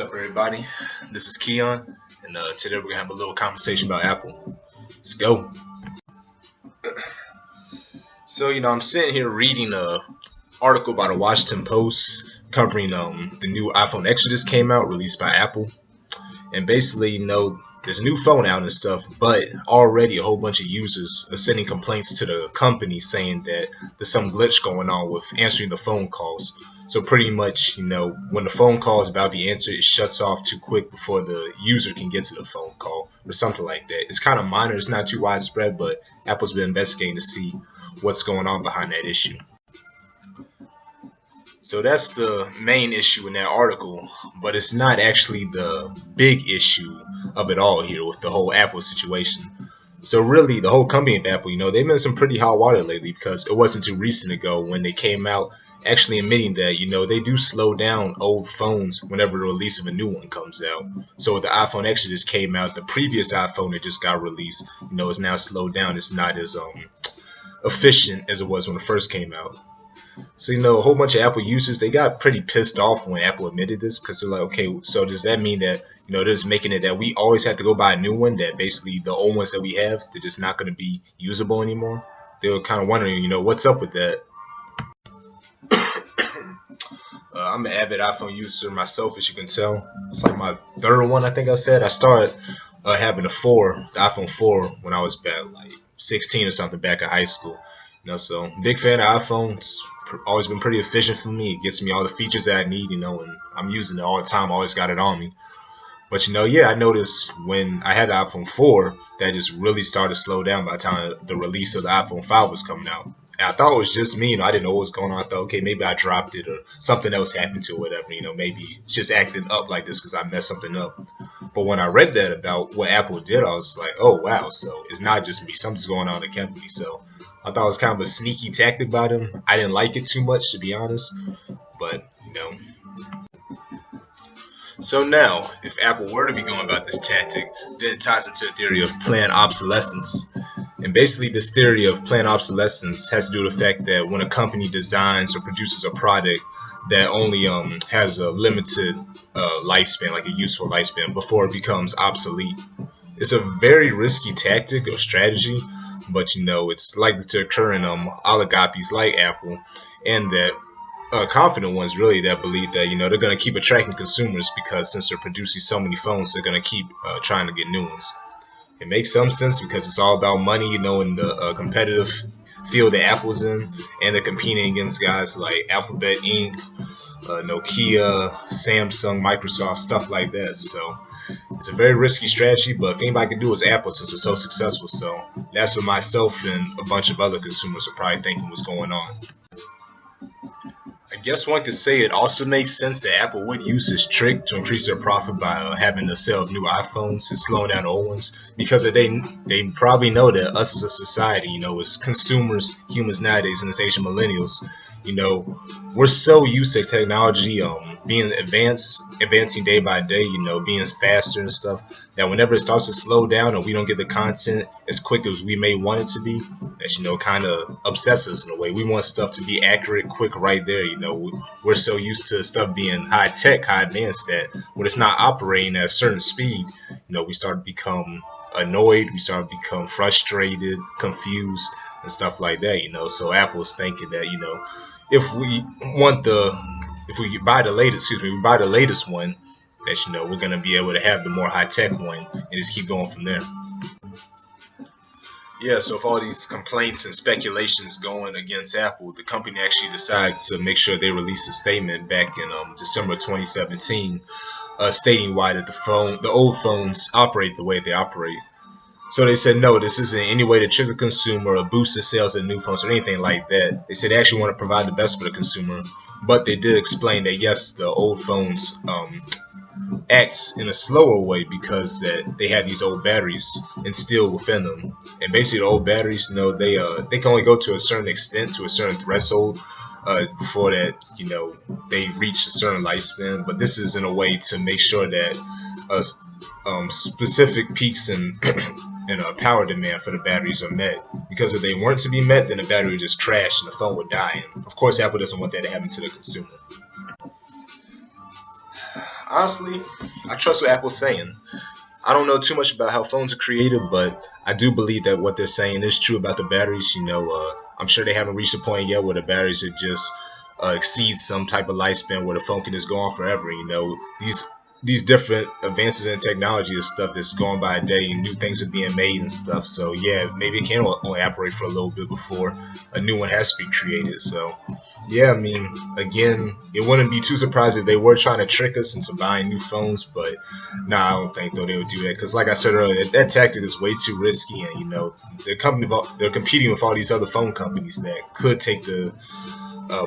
What's up, everybody? This is Keon, and today we're gonna have a little conversation about Apple. Let's go. So, I'm sitting here reading a article by the Washington Post covering the new iPhone X that just came out, released by Apple. And basically, there's a new phone out and stuff, but already a whole bunch of users are sending complaints to the company saying that there's some glitch going on with answering the phone calls. So pretty much, when the phone call is about to be answered, it shuts off too quick before the user can get to the phone call or something like that. It's kind of minor, it's not too widespread, but Apple's been investigating to see what's going on behind that issue. So that's the main issue in that article, but it's not actually the big issue of it all here with the whole Apple situation. So really, the whole company of Apple, they've been in some pretty hot water lately because it wasn't too recent ago when they came out actually admitting that, they do slow down old phones whenever the release of a new one comes out. So with the iPhone X that just came out, the previous iPhone that just got released, is now slowed down. It's not as efficient as it was when it first came out. So, a whole bunch of Apple users, they got pretty pissed off when Apple admitted this because they're like, okay, so does that mean that, they're just making it that we always have to go buy a new one, that basically the old ones that we have, they're just not going to be usable anymore? They were kind of wondering, what's up with that? I'm an avid iPhone user myself, as you can tell. It's like my third one, I think I said. I started having the iPhone 4, when I was back like 16 or something back in high school. So big fan of iPhone. It's always been pretty efficient for me. It gets me all the features that I need, and I'm using it all the time. Always got it on me. But I noticed when I had the iPhone 4 that just really started to slow down by the time the release of the iPhone 5 was coming out. And I thought it was just me, I didn't know what was going on. I thought, okay, maybe I dropped it or something else happened to it, whatever, maybe it's just acting up like this because I messed something up. But when I read that about what Apple did, I was like, oh wow, so it's not just me, something's going on in the company. So I thought it was kind of a sneaky tactic by them. I didn't like it too much, to be honest, but So now, if Apple were to be going about this tactic, then it ties into a theory of planned obsolescence. And basically this theory of planned obsolescence has to do with the fact that when a company designs or produces a product that only has a limited lifespan, like a useful lifespan, before it becomes obsolete. It's a very risky tactic or strategy, but it's likely to occur in oligopolies like Apple, and that confident ones really that believe that they're going to keep attracting consumers because since they're producing so many phones, they're going to keep trying to get new ones. It makes some sense because it's all about money, in the competitive field that Apple's in, and they're competing against guys like Alphabet Inc., Nokia, Samsung, Microsoft, stuff like that. So it's a very risky strategy, but if anybody can do it, it's Apple since it's so successful. So that's what myself and a bunch of other consumers are probably thinking was going on. I guess one could say it also makes sense that Apple would use this trick to increase their profit by having to sell new iPhones and slowing down old ones, because they probably know that us as a society, as consumers, humans nowadays, in this age of millennials, we're so used to technology being advancing day by day, being faster and stuff, that whenever it starts to slow down or we don't get the content as quick as we may want it to be, that kind of obsesses us in a way. We want stuff to be accurate, quick, right there. We're so used to stuff being high tech, high advanced, that when it's not operating at a certain speed, we start to become annoyed, we start to become frustrated, confused, and stuff like that. So Apple's thinking that if we buy the latest one, that we're gonna be able to have the more high-tech one and just keep going from there. Yeah, so if all these complaints and speculations going against Apple, the company actually decided to make sure they released a statement back in December 2017, stating why that the old phones operate the way they operate. So they said, no, this isn't any way to trick the consumer or boost the sales of new phones or anything like that. They said they actually want to provide the best for the consumer, but they did explain that yes, the old phones acts in a slower way because that they have these old batteries instilled within them, and basically the old batteries, they can only go to a certain extent, to a certain threshold, before that, they reach a certain lifespan. But this is in a way to make sure that specific peaks in power demand for the batteries are met, because if they weren't to be met, then the battery would just crash and the phone would die. And of course, Apple doesn't want that to happen to the consumer. Honestly, I trust what Apple's saying. I don't know too much about how phones are created, but I do believe that what they're saying is true about the batteries. I'm sure they haven't reached a point yet where the batteries are just exceed some type of lifespan where the phone can just go on forever. These different advances in technology is stuff that's going by a day, and new things are being made and stuff. So yeah, maybe it can only operate for a little bit before a new one has to be created. So yeah, I mean, again, it wouldn't be too surprising if they were trying to trick us into buying new phones, but nah, I don't think though they would do that, because like I said earlier, that tactic is way too risky, and they're competing with all these other phone companies that could take the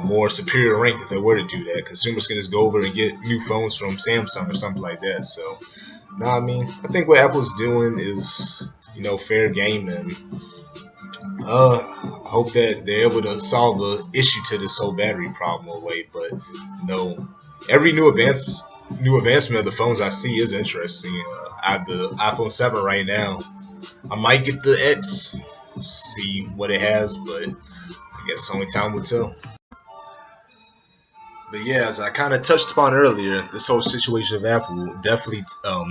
more superior rank if they were to do that. Consumers can just go over and get new phones from Samsung or something like that. So, no, I mean, I think what Apple's doing is, fair game, and I hope that they're able to solve the issue to this whole battery problem away. But every new advancement of the phones I see is interesting. I have the iPhone 7 right now. I might get the X, see what it has, but I guess only time will tell. But yeah, as I kind of touched upon earlier, this whole situation of Apple definitely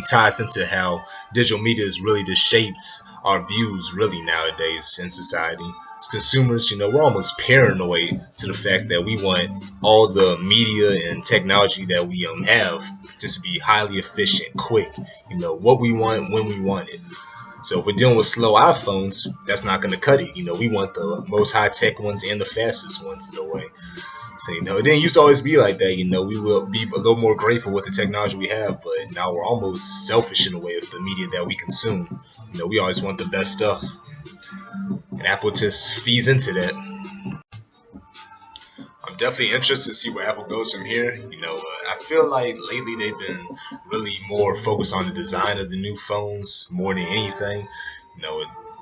ties into how digital media has really just shaped our views really nowadays in society. As consumers, we're almost paranoid to the fact that we want all the media and technology that we have just to be highly efficient, quick. What we want when we want it. So if we're dealing with slow iPhones, that's not going to cut it. We want the most high-tech ones and the fastest ones in a way. So, it didn't used to always be like that. We will be a little more grateful with the technology we have, but now we're almost selfish in a way with the media that we consume. We always want the best stuff, and Apple just feeds into that. I'm definitely interested to see where Apple goes from here. I feel like lately they've been really more focused on the design of the new phones more than anything.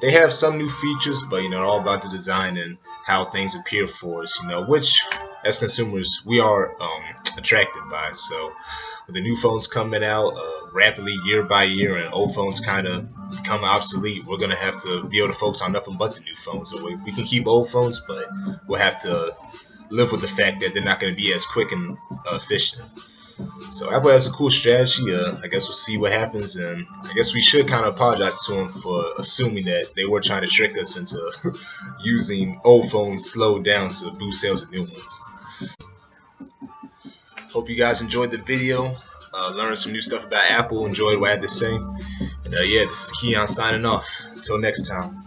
They have some new features, but all about the design and how things appear for us. Which as consumers we are attracted by. So with the new phones coming out rapidly year by year, and old phones kind of become obsolete, we're gonna have to be able to focus on nothing but the new phones. So we can keep old phones, but we'll have to live with the fact that they're not going to be as quick and efficient. So Apple has a cool strategy. I guess we'll see what happens, and I guess we should kind of apologize to them for assuming that they were trying to trick us into using old phones slowed down to boost sales of new ones. Hope you guys enjoyed the video, learned some new stuff about Apple, enjoyed what I had to say. And yeah, this is Keon signing off. Until next time.